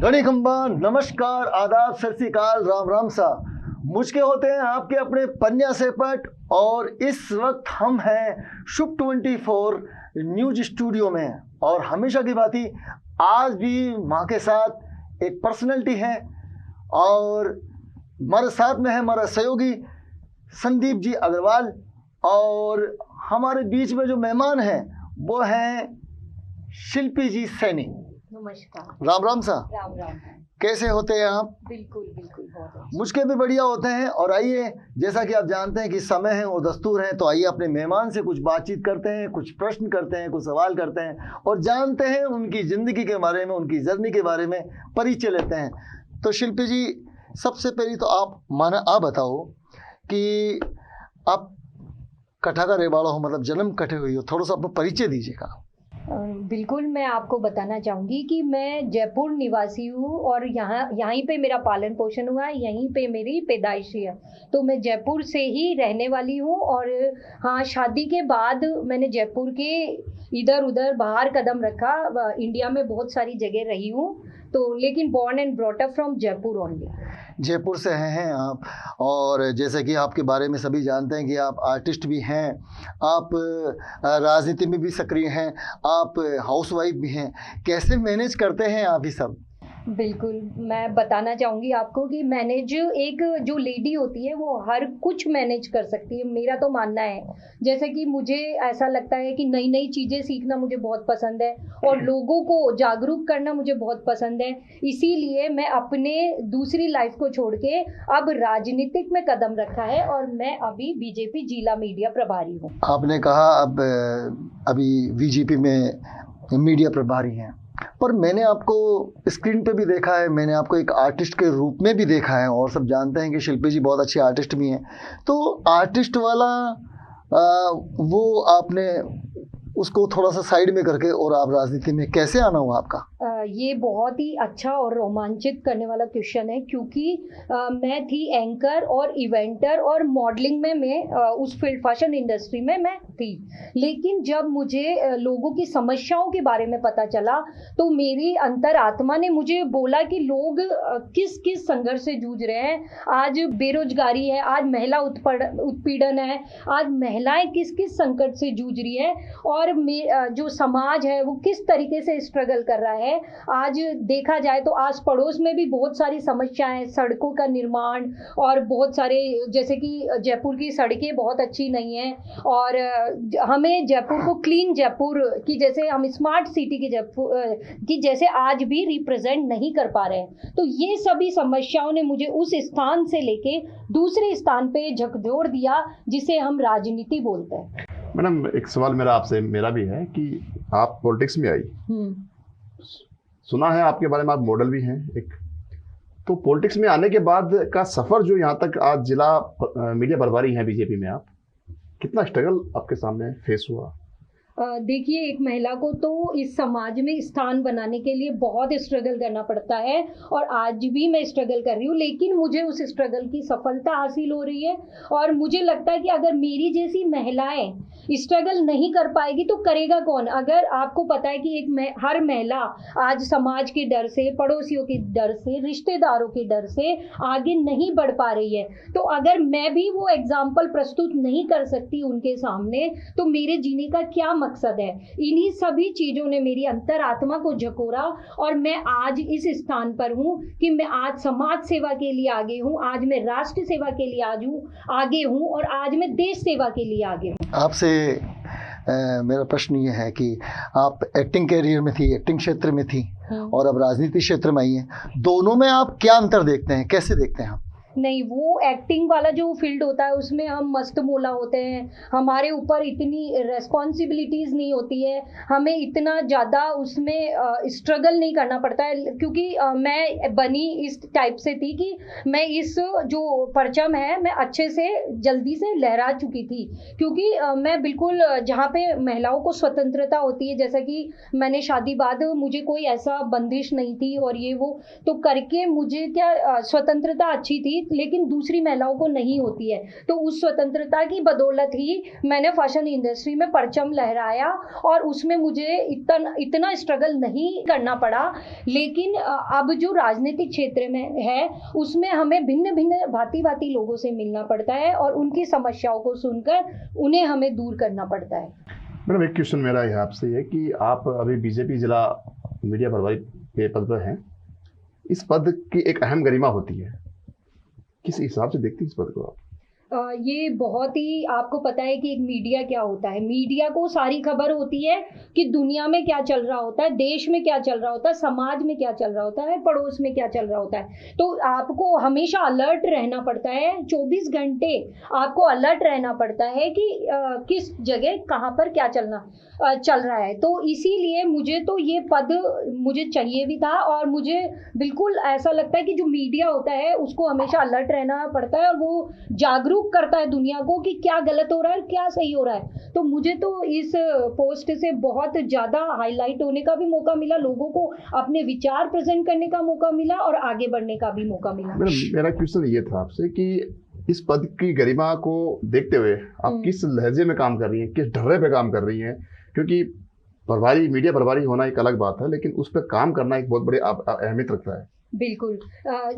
गणी खंबा, नमस्कार, आदाब, सत श्री अकाल, राम राम सा। मुझके होते हैं आपके अपने पन्या सेपट और इस वक्त हम हैं शुभ 24 न्यूज स्टूडियो में। और हमेशा की बात ही आज भी माँ के साथ एक पर्सनैलिटी है और हमारे साथ में है हमारा सहयोगी संदीप जी अग्रवाल। और हमारे बीच में जो मेहमान हैं वो हैं शिल्पी जी सैनी। नमस्कार। राम राम सा। राम राम। कैसे होते हैं आप? बिल्कुल बिल्कुल बहुत अच्छा। मुझके भी बढ़िया होते हैं। और आइए, जैसा कि आप जानते हैं कि समय है और दस्तूर है, तो आइए अपने मेहमान से कुछ बातचीत करते हैं, कुछ प्रश्न करते हैं, कुछ सवाल करते हैं और जानते हैं उनकी ज़िंदगी के बारे में, उनकी जर्नी के बारे में परिचय लेते हैं। तो शिल्पी जी, सबसे पहले तो आप बताओ कि आप कठा का रेवाड़ा हो, मतलब जन्म कटे हुई हो, थोड़ा सा अपना परिचय दीजिएगा। बिल्कुल, मैं आपको बताना चाहूँगी कि मैं जयपुर निवासी हूँ और यहीं पे मेरा पालन पोषण हुआ है, यहीं पे मेरी पैदाइश है। तो मैं जयपुर से ही रहने वाली हूँ। और हाँ, शादी के बाद मैंने जयपुर के इधर उधर बाहर कदम रखा, इंडिया में बहुत सारी जगह रही हूँ, तो लेकिन born and brought up from Jaipur only. Jaipur से हैं आप। और जैसे कि आपके बारे में सभी जानते हैं कि आप आर्टिस्ट भी हैं, आप राजनीति में भी सक्रिय हैं, आप हाउसवाइफ भी हैं। कैसे मैनेज करते हैं आप ही सब? बिल्कुल, मैं बताना चाहूँगी आपको कि मैनेज, एक जो लेडी होती है वो हर कुछ मैनेज कर सकती है, मेरा तो मानना है। जैसे कि मुझे ऐसा लगता है कि नई नई चीज़ें सीखना मुझे बहुत पसंद है और लोगों को जागरूक करना मुझे बहुत पसंद है। इसीलिए मैं अपने दूसरी लाइफ को छोड़ के अब राजनीतिक में कदम रखा है और मैं अभी बीजेपी जिला मीडिया प्रभारी हूँ। आपने कहा अब अभी बीजेपी में मीडिया प्रभारी हैं, पर मैंने आपको स्क्रीन पे भी देखा है, मैंने आपको एक आर्टिस्ट के रूप में भी देखा है और सब जानते हैं कि शिल्पी जी बहुत अच्छी आर्टिस्ट भी हैं। तो आर्टिस्ट वाला वो आपने उसको थोड़ा सा साइड में करके और आप राजनीति में कैसे आना हुआ आपका? ये बहुत ही अच्छा और रोमांचित करने वाला क्वेश्चन है, क्योंकि मैं थी एंकर और इवेंटर और मॉडलिंग में मैं उस फील्ड फैशन इंडस्ट्री में मैं थी। लेकिन जब मुझे लोगों की समस्याओं के बारे में पता चला तो मेरी अंतरात्मा ने मुझे बोला कि लोग किस किस संघर्ष से जूझ रहे हैं। आज बेरोजगारी है, आज महिला उत्पीड़न है, आज महिलाएं किस किस संकट से जूझ रही है और जो समाज है वो किस तरीके से स्ट्रगल कर रहा है। आज देखा जाए तो आस पड़ोस में भी बहुत सारी समस्याएं, सड़कों का निर्माण और बहुत सारे, जैसे कि जयपुर की सड़कें बहुत अच्छी नहीं हैं और हमें जयपुर को क्लीन जयपुर की, जैसे हम स्मार्ट सिटी की जयपुर की जैसे आज भी रिप्रेजेंट नहीं कर पा रहे हैं। तो ये सभी समस्याओं ने मुझे उस स्थान से लेके दूसरे स्थान पे झकझोर दिया, जिसे हम राजनीति बोलते हैं। मैडम, एक सवाल मेरा भी है कि आप पॉलिटिक्स में आई, सुना है आपके बारे में, आप मॉडल भी हैं एक, तो पॉलिटिक्स में आने के बाद का सफर जो यहाँ तक आज जिला मीडिया प्रभारी हैं बीजेपी में, आप कितना स्ट्रगल आपके सामने फेस हुआ? देखिए, एक महिला को तो इस समाज में स्थान बनाने के लिए बहुत स्ट्रगल करना पड़ता है और आज भी मैं स्ट्रगल कर रही हूँ, लेकिन मुझे उस स्ट्रगल की सफलता हासिल हो रही है। और मुझे लगता है कि अगर मेरी जैसी महिलाएं स्ट्रगल नहीं कर पाएगी तो करेगा कौन? अगर आपको पता है कि हर महिला आज समाज के डर से, पड़ोसियों के डर से, रिश्तेदारों के डर से आगे नहीं बढ़ पा रही है, तो अगर मैं भी वो एग्जाम्पल प्रस्तुत नहीं कर सकती उनके सामने तो मेरे जीने का क्या मकसद है? इन्हीं सभी चीजों ने मेरी अंतरात्मा को झकोरा और मैं आज इस स्थान पर हूँ कि मैं आज समाज सेवा के लिए आगे हूँ, आज मैं राष्ट्र सेवा के लिए आगे हूँ और आज मैं देश सेवा के लिए आगे हूँ। आपसे मेरा प्रश्न ये है कि आप एक्टिंग कैरियर में थी, एक्टिंग क्षेत्र में थी और अब राजनीति क्षेत्र में आई हैं, दोनों में आप क्या अंतर देखते हैं, कैसे देखते हैं आप? नहीं, वो एक्टिंग वाला जो फील्ड होता है उसमें हम मस्त मोला होते हैं, हमारे ऊपर इतनी रेस्पॉन्सिबिलिटीज़ नहीं होती है, हमें इतना ज़्यादा उसमें स्ट्रगल नहीं करना पड़ता है। क्योंकि मैं बनी इस टाइप से थी कि मैं इस जो परचम है मैं अच्छे से जल्दी से लहरा चुकी थी, क्योंकि मैं बिल्कुल जहाँ पे महिलाओं को स्वतंत्रता होती है, जैसा कि मैंने शादी बाद मुझे कोई ऐसा बंदिश नहीं थी और ये वो, तो करके मुझे क्या स्वतंत्रता अच्छी थी, थी, लेकिन दूसरी महिलाओं को नहीं होती है। तो उस स्वतंत्रता की बदौलत ही मैंने फैशन इंडस्ट्री में परचम लहराया और उसमें मुझे इतना स्ट्रगल नहीं करना पड़ा। लेकिन अब जो राजनीतिक क्षेत्र में है उसमें हमें भिन्न भिन्न भांति लोगों से मिलना पड़ता है और उनकी समस्याओं को सुनकर उन्हें हमें दूर करना पड़ता है। मैडम, एक क्वेश्चन मेरा यहाँ आपसे है कि आप अभी बीजेपी जिला मीडिया प्रभारी के पद पर हैं। इस पद की एक अहम गरिमा होती है, किस हिसाब से देखती है इस पद को आप? ये बहुत ही, आपको पता है कि एक मीडिया क्या होता है। मीडिया को सारी खबर होती है कि दुनिया में क्या चल रहा होता है, देश में क्या चल रहा होता है, समाज में क्या चल रहा होता है, पड़ोस में क्या चल रहा होता है। तो आपको हमेशा अलर्ट रहना पड़ता है, 24 घंटे आपको अलर्ट रहना पड़ता है कि किस जगह कहाँ पर क्या चल रहा है। तो इसीलिए मुझे तो ये पद मुझे चाहिए भी था और मुझे बिल्कुल ऐसा लगता है कि जो मीडिया होता है उसको हमेशा अलर्ट रहना पड़ता है और वो जागरूक करता है दुनिया को कि क्या गलत हो रहा है, क्या सही हो रहा है। तो मुझे तो इस पोस्ट से बहुत ज़्यादा हाईलाइट होने का भी मौका मिला, लोगों को अपने विचार प्रेजेंट करने का मौका मिला और आगे बढ़ने का भी मौका मिला। मेरा क्वेश्चन ये था आपसे कि इस पद की गरिमा को देखते हुए आप किस लहजे में काम कर रही हैं, किस ढर्रे पे काम कर रही हैं? क्योंकि प्रभारी, मीडिया प्रभारी होना एक अलग बात है, लेकिन उस पर काम करना एक बहुत बड़ी अहमियत रखता है। बिल्कुल,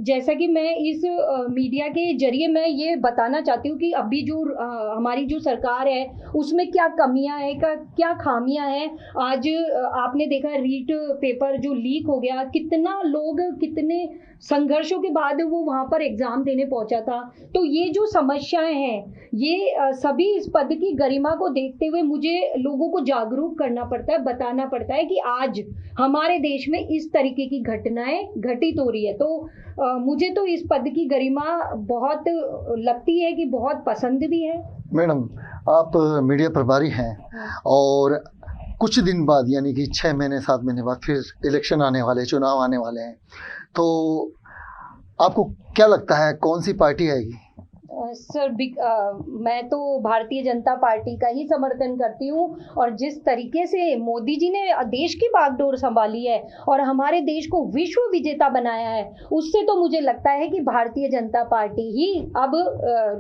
जैसा कि मैं इस मीडिया के जरिए मैं ये बताना चाहती हूँ कि अभी जो हमारी जो सरकार है उसमें क्या कमियां हैं, क्या खामियां हैं। आज आपने देखा रीट पेपर जो लीक हो गया, कितना लोग कितने संघर्षों के बाद वो वहाँ पर एग्जाम देने पहुंचा था। तो ये जो समस्याएं हैं, ये सभी इस पद की गरिमा को देखते हुए मुझे लोगों को जागरूक करना पड़ता है, बताना पड़ता है कि आज हमारे देश में इस तरीके की घटनाएं घटित हो रही है। तो मुझे तो इस पद की गरिमा बहुत लगती है कि बहुत पसंद भी है। मैडम, आप मीडिया प्रभारी हैं और कुछ दिन बाद यानी कि 6 महीने 7 महीने बाद फिर इलेक्शन आने वाले, चुनाव आने वाले हैं, तो आपको क्या लगता है कौन सी पार्टी आएगी? सर, मैं तो भारतीय जनता पार्टी का ही समर्थन करती हूँ और जिस तरीके से मोदी जी ने देश की बागडोर संभाली है और हमारे देश को विश्व विजेता बनाया है, उससे तो मुझे लगता है कि भारतीय जनता पार्टी ही अब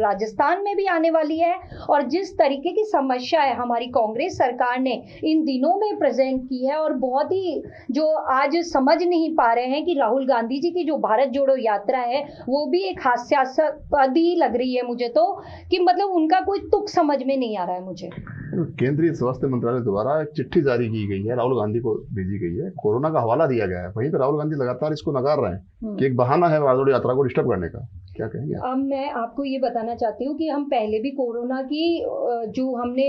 राजस्थान में भी आने वाली है। और जिस तरीके की समस्या है हमारी कांग्रेस सरकार ने इन दिनों में प्रेजेंट की है और बहुत ही जो आज समझ नहीं पा रहे हैं कि राहुल गांधी जी की जो भारत जोड़ो यात्रा है वो भी एक हास्यास्पद ही लग रही है मुझे तो, कि मतलब उनका कोई तुक समझ में नहीं आ रहा है मुझे। केंद्रीय स्वास्थ्य मंत्रालय द्वारा एक चिट्ठी जारी की गई है, राहुल गांधी को भेजी गई है, कोरोना का हवाला दिया गया है। वहीं पे राहुल गांधी लगातार इसको नकार रहे हैं कि एक बहाना है भारत जोड़ो यात्रा को डिस्टर्ब करने का। क्या कहेंगे? अब मैं आपको ये बताना चाहती हूँ कि हम पहले भी कोरोना की जो हमने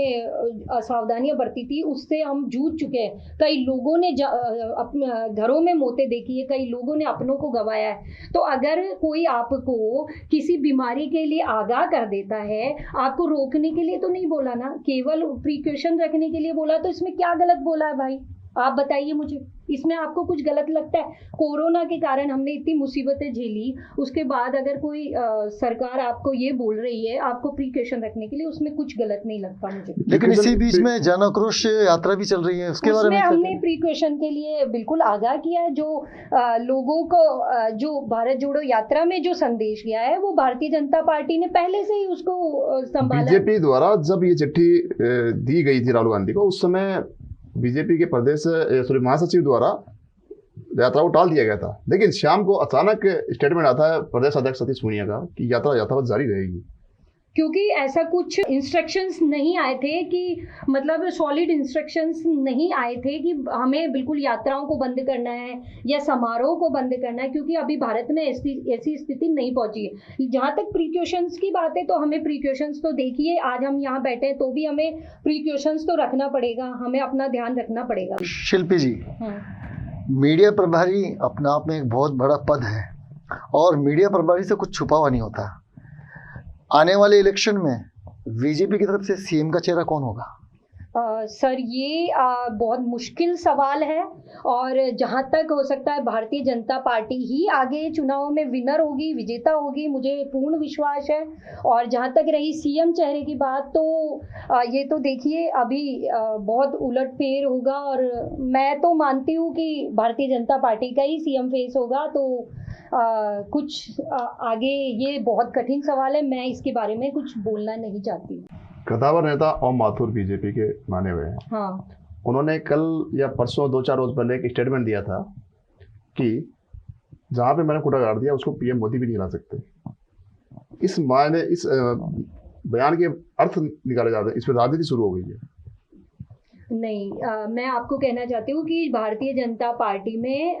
असावधानियां बरती थी उससे हम जूझ चुके हैं। कई लोगों ने अपने घरों में मौतें देखी है, कई लोगों ने अपनों को गंवाया है। तो अगर कोई आपको किसी बीमारी के लिए आगाह कर देता है, आपको रोकने के लिए तो नहीं बोला ना, केवल प्रिकॉशन रखने के लिए बोला, तो इसमें क्या गलत बोला है भाई? आप बताइए मुझे, इसमें आपको कुछ गलत लगता है? कोरोना के कारण हमने इतनी मुसीबतें झेली, उसके बाद अगर कोई सरकार आपको ये बोल रही है आपको प्रिकॉशन रखने के लिए, उसमें कुछ गलत नहीं लगता मुझे। लेकिन इसी बीच में जन आक्रोश यात्रा भी चल रही है, उसके बारे में हमने प्रिकॉशन के लिए बिल्कुल आगाह किया है। जो लोगों को जो भारत जोड़ो यात्रा में जो संदेश गया है वो भारतीय जनता पार्टी ने पहले से ही उसको संभाला। बीजेपी द्वारा जब ये चिट्ठी दी गई थी राहुल गांधी को, उस समय बीजेपी के प्रदेश महासचिव द्वारा यात्रा को टाल दिया गया था। लेकिन शाम को अचानक स्टेटमेंट आता है प्रदेश अध्यक्ष सतीश पूनिया का कि यात्रा यथावत जारी रहेगी, क्योंकि ऐसा कुछ इंस्ट्रक्शंस नहीं आए थे कि मतलब सॉलिड इंस्ट्रक्शंस नहीं आए थे कि हमें बिल्कुल यात्राओं को बंद करना है या समारोह को बंद करना है, क्योंकि अभी भारत में ऐसी स्थिति नहीं पहुंची है। जहाँ तक प्रिकॉशंस की बात है तो हमें प्रिकॉशंस तो देखिए, आज हम यहाँ बैठे हैं तो भी हमें प्रिकॉशंस तो रखना पड़ेगा, हमें अपना ध्यान रखना पड़ेगा। शिल्पी जी, मीडिया प्रभारी अपना आप में एक बहुत बड़ा पद है और मीडिया प्रभारी से कुछ छुपा हुआ नहीं होता। आने वाले इलेक्शन में बीजेपी की तरफ से सीएम का चेहरा कौन होगा? सर ये बहुत मुश्किल सवाल है, और जहाँ तक हो सकता है भारतीय जनता पार्टी ही आगे चुनाव में विनर होगी, विजेता होगी, मुझे पूर्ण विश्वास है। और जहाँ तक रही सीएम चेहरे की बात, तो ये तो देखिए अभी बहुत उलटफेर होगा, और मैं तो मानती हूँ कि भारतीय जनता पार्टी का ही सीएम फेस होगा। तो कुछ आगे ये बहुत कठिन सवाल है, मैं इसके बारे में कुछ बोलना नहीं चाहती। कद्दावर नेता ओम माथुर बीजेपी के माने हुए हैं। हाँ, उन्होंने कल या परसों 2-4 रोज पहले एक स्टेटमेंट दिया था कि जहाँ पे मैंने कूड़ा गाड़ दिया उसको पीएम मोदी भी नहीं ला सकते। इस बयान के अर्थ निकाले जाते हैं, इस पर राजनीति शुरू हो गई है। नहीं, मैं आपको कहना चाहती हूँ कि भारतीय जनता पार्टी में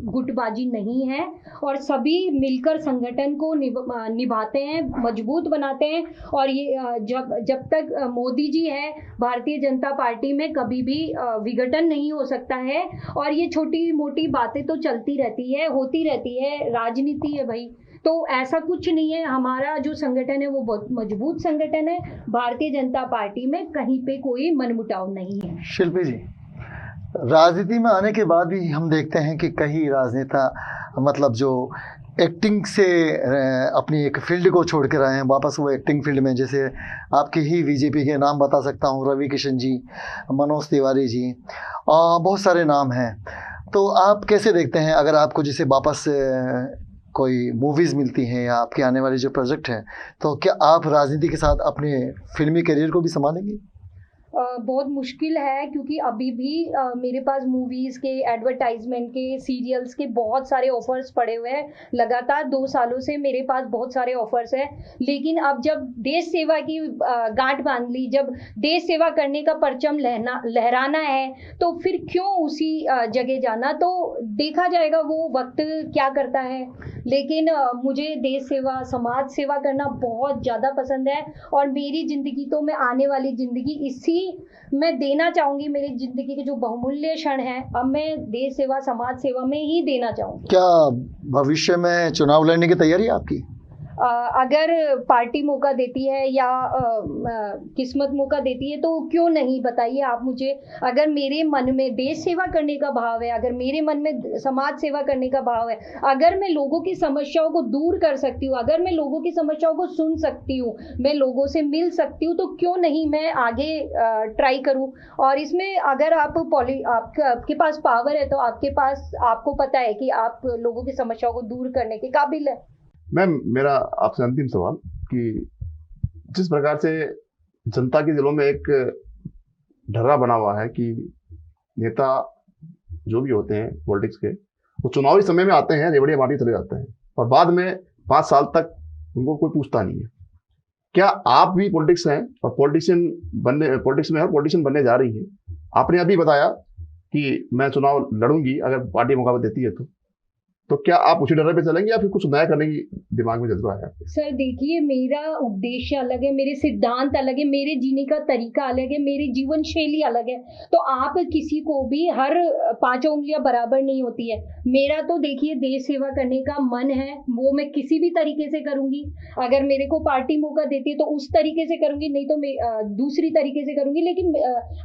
गुटबाजी नहीं है, और सभी मिलकर संगठन को निभाते हैं, मजबूत बनाते हैं। और ये जब तक मोदी जी है भारतीय जनता पार्टी में कभी भी विघटन नहीं हो सकता है। और ये छोटी मोटी बातें तो चलती रहती है, होती रहती है, राजनीति है भाई। तो ऐसा कुछ नहीं है, हमारा जो संगठन है वो बहुत मजबूत संगठन है। भारतीय जनता पार्टी में कहीं पे कोई मनमुटाव नहीं है। शिल्पी जी, राजनीति में आने के बाद भी हम देखते हैं कि कई राजनेता मतलब जो एक्टिंग से अपनी एक फील्ड को छोड़ कर आए हैं वापस वो एक्टिंग फील्ड में। जैसे आपके ही बीजेपी के नाम बता सकता हूँ, रवि किशन जी, मनोज तिवारी जी, बहुत सारे नाम हैं। तो आप कैसे देखते हैं, अगर आपको जैसे वापस कोई मूवीज़ मिलती हैं या आपके आने वाले जो प्रोजेक्ट हैं, तो क्या आप राजनीति के साथ अपने फिल्मी करियर को भी संभालेंगे? बहुत मुश्किल है, क्योंकि अभी भी मेरे पास मूवीज़ के, एडवर्टाइजमेंट के, सीरियल्स के बहुत सारे ऑफर्स पड़े हुए हैं। लगातार 2 सालों से मेरे पास बहुत सारे ऑफर्स हैं। लेकिन अब जब देश सेवा की गांठ बांध ली, जब देश सेवा करने का परचम लहराना है, तो फिर क्यों उसी जगह जाना। तो देखा जाएगा वो वक्त क्या करता है। लेकिन मुझे देश सेवा, समाज सेवा करना बहुत ज़्यादा पसंद है, और मेरी ज़िंदगी तो, मैं आने वाली ज़िंदगी इसी मैं देना चाहूँगी। मेरी ज़िंदगी के जो बहुमूल्य क्षण हैं अब मैं देश सेवा, समाज सेवा में ही देना चाहूँगी। क्या भविष्य में चुनाव लड़ने की तैयारी है आपकी? अगर पार्टी मौका देती है या किस्मत मौका देती है तो क्यों नहीं, बताइए आप मुझे। अगर मेरे मन में देश सेवा करने का भाव है, अगर मेरे मन में समाज सेवा करने का भाव है, अगर मैं लोगों की समस्याओं को दूर कर सकती हूँ, अगर मैं लोगों की समस्याओं को सुन सकती हूँ, मैं लोगों से मिल सकती हूँ, तो क्यों नहीं मैं आगे ट्राई करूँ। और इसमें अगर आपके पास पावर है, तो आपको पता है कि आप लोगों की समस्याओं को दूर करने के काबिल है। मैम, मेरा आपसे अंतिम सवाल कि जिस प्रकार से जनता के दिलों में एक ढर्रा बना हुआ है कि नेता जो भी होते हैं पॉलिटिक्स के, वो चुनावी समय में आते हैं, रेवड़ियां बांटी चले जाते हैं, और बाद में 5 साल तक उनको कोई पूछता नहीं है। क्या आप भी पॉलिटिक्स हैं और पॉलिटिक्स में है, पॉलिटिशियन बनने जा रही है? आपने अभी बताया कि मैं चुनाव लड़ूंगी अगर पार्टी मौका देती है तो क्या आप उसी डर पे चलेंगे या फिर कुछ नया करने की दिमाग में जज्बा है? सर देखिए, मेरा उद्देश्य अलग है, मेरे सिद्धांत अलग है, मेरे जीने का तरीका अलग है, मेरी जीवन शैली अलग है। तो आप किसी को भी, हर 5 उंगलियां बराबर नहीं होती है। मेरा तो देखिए देश सेवा करने का मन है, वो मैं किसी भी तरीके से करूंगी। अगर मेरे को पार्टी मौका देती है तो उस तरीके से करूंगी, नहीं तो मैं दूसरी तरीके से करूंगी। लेकिन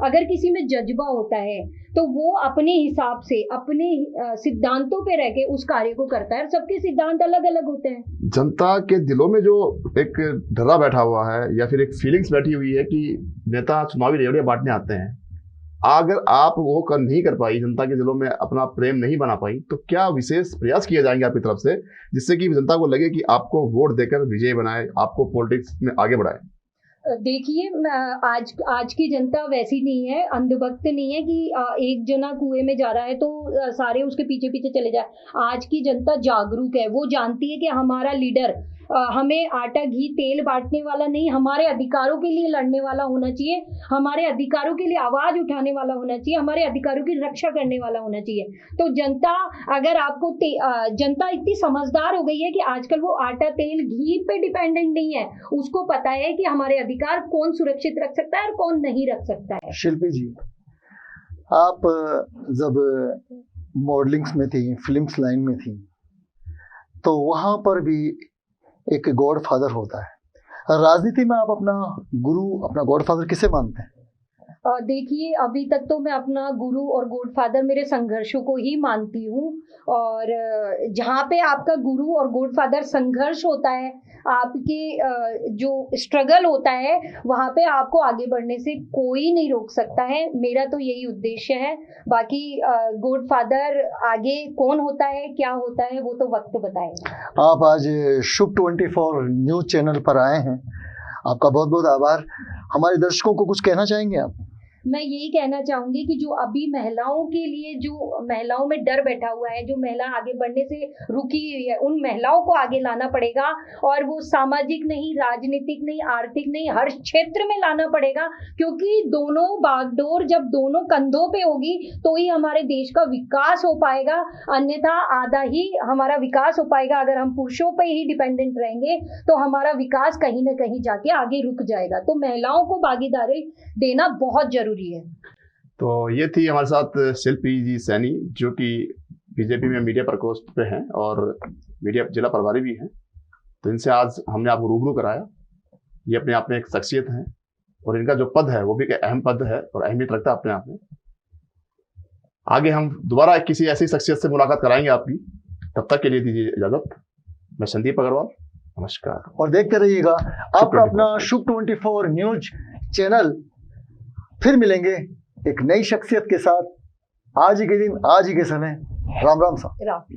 अगर किसी में जज्बा होता है तो वो अपने हिसाब से, अपने सिद्धांतों पे रह के उस कार्य को करता है। सबके सिद्धांत अलग अलग होते हैं। जनता के दिलों में जो एक डरा बैठा हुआ है या फिर एक फीलिंग्स बैठी हुई है कि नेता चुनावी रेवड़ियां बांटने आते हैं, अगर आप वो नहीं कर पाई, जनता के दिलों में अपना प्रेम नहीं बना पाई, तो क्या विशेष प्रयास किए जाएंगे आपकी तरफ से जिससे कि जनता को लगे कि आपको वोट देकर विजय बनाए, आपको पॉलिटिक्स में आगे बढ़ाए? देखिए, आज की जनता वैसी नहीं है, अंधभक्त नहीं है कि एक जना कुएं में जा रहा है तो सारे उसके पीछे पीछे चले जाए। आज की जनता जागरूक है, वो जानती है कि हमारा लीडर हमें आटा घी तेल बांटने वाला नहीं, हमारे अधिकारों के लिए लड़ने वाला होना चाहिए, हमारे अधिकारों के लिए आवाज उठाने वाला होना चाहिए, हमारे अधिकारों की रक्षा करने वाला होना चाहिए। तो जनता, अगर आपको जनता इतनी समझदार हो गई है कि आजकल वो आटा तेल घी पे डिपेंडेंट नहीं है, उसको पता है कि हमारे अधिकार कौन सुरक्षित रख सकता है और कौन नहीं रख सकता है। शिल्पी जी, आप जब मॉडलिंग में थी, फिल्म्स लाइन में थी, तो वहां पर भी एक गॉड फादर होता है। राजनीति में आप अपना गुरु, अपना गॉड फादर किसे मानते हैं? देखिए, अभी तक तो मैं अपना गुरु और गॉडफादर मेरे संघर्षों को ही मानती हूँ। और जहाँ पे आपका गुरु और गॉडफादर संघर्ष होता है, आपके जो स्ट्रगल होता है, वहाँ पे आपको आगे बढ़ने से कोई नहीं रोक सकता है। मेरा तो यही उद्देश्य है। बाकी गॉडफादर आगे कौन होता है, क्या होता है, वो तो वक्त बताएगा। आप आज शुभ 24 न्यूज चैनल पर आए हैं, आपका बहुत बहुत आभार। हमारे दर्शकों को कुछ कहना चाहेंगे आप? मैं यही कहना चाहूंगी कि जो अभी महिलाओं के लिए, जो महिलाओं में डर बैठा हुआ है, जो महिला आगे बढ़ने से रुकी हुई है, उन महिलाओं को आगे लाना पड़ेगा। और वो सामाजिक नहीं, राजनीतिक नहीं, आर्थिक नहीं, हर क्षेत्र में लाना पड़ेगा। क्योंकि दोनों बागडोर जब दोनों कंधों पे होगी तो ही हमारे देश का विकास हो पाएगा। अन्यथा आधा ही हमारा विकास हो पाएगा। अगर हम पुरुषों पे ही डिपेंडेंट रहेंगे तो हमारा विकास कहीं ना कहीं जाके आगे रुक जाएगा। तो महिलाओं को भागीदारी देना बहुत जरूरी है। तो ये थी हमारे साथ शिल्पी जी सैनी, जो कि बीजेपी में मीडिया प्रकोष्ठ पे हैं और मीडिया जिला प्रभारी भी हैं। तो इनसे आज हमने आपको रूबरू कराया। ये अपने आप में एक शख्सियत हैं और इनका जो पद है वो भी एक अहम पद है और अहमियत रखता है अपने आप में। आगे हम दोबारा किसी ऐसी शख्सियत से मुलाकात कराएंगे आपकी। तब तक के लिए दीजिए इजाजत। मैं संदीप अग्रवाल, नमस्कार। और देखते रहिएगा आपका अपना शुभ 24 न्यूज चैनल। फिर मिलेंगे एक नई शख्सियत के साथ, आज ही के दिन, आज ही के समय। राम राम सा। राम।